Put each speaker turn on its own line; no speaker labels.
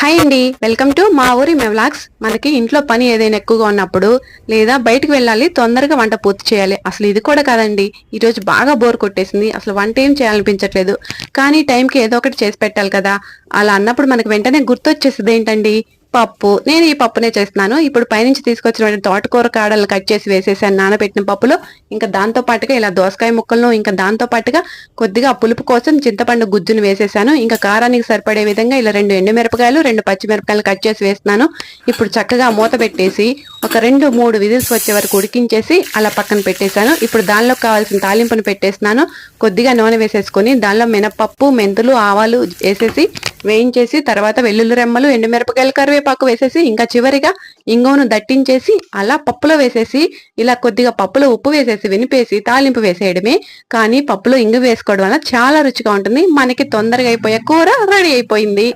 Hi అండి, welcome to మా ఊరి వ్లాగ్స్. మనకి ఇంట్లో పని ఏదైనా ఎక్కువగా ఉన్నప్పుడు లేదా బయటకు వెళ్ళాలి, తొందరగా వంట పూర్తి చేయాలి. అసలు ఇది కూడా కాదండి, ఈ రోజు బాగా బోర్ కొట్టేసింది, అసలు వంట ఏం చేయాలనిపించట్లేదు. కానీ టైంకి ఏదో ఒకటి చేసి పెట్టాలి కదా. అలా అన్నప్పుడు మనకు వెంటనే గుర్తొచ్చేస్తుంది ఏంటండి, పప్పు. నేను ఈ పప్పునే చేస్తున్నాను. ఇప్పుడు పైనుంచి తీసుకొచ్చిన తోటకూర కాడలు కట్ చేసి వేసేసాను నానబెట్టిన పప్పులో. ఇంకా దాంతో పాటుగా ఇలా దోసకాయ ముక్కలను, ఇంకా దాంతో పాటుగా కొద్దిగా పులుపు కోసం చింతపండు గుజ్జును వేసేసాను. ఇంకా కారానికి సరిపడే విధంగా ఇలా 2 ఎండుమిరపకాయలు, 2 పచ్చిమిరపకాయలు కట్ చేసి వేస్తున్నాను. ఇప్పుడు చక్కగా మూత పెట్టేసి ఒక 2-3 విజిల్స్ వచ్చే వరకు ఉడికించేసి అలా పక్కన పెట్టేశాను. ఇప్పుడు దానిలో కావాల్సిన తాలింపును పెట్టేస్తున్నాను. కొద్దిగా నూనె వేసేసుకొని దానిలో మినపప్పు, మెంతులు, ఆవాలు వేసేసి వేయించేసి తర్వాత వెల్లుల్లి రెమ్మలు, ఎండుమిరపకాయలు, కరివేపాకు వేసేసి ఇంకా చివరిగా ఇంగువను దట్టించేసి అలా పప్పులో వేసేసి ఇలా కొద్దిగా పప్పులో ఉప్పు వేసేసి వినిపేసి తాలింపు వేసేయడమే. కానీ పప్పులో ఇంగు వేసుకోవడం వల్ల చాలా రుచిగా ఉంటుంది. మనకి తొందరగా అయిపోయే కూర రెడీ అయిపోయింది.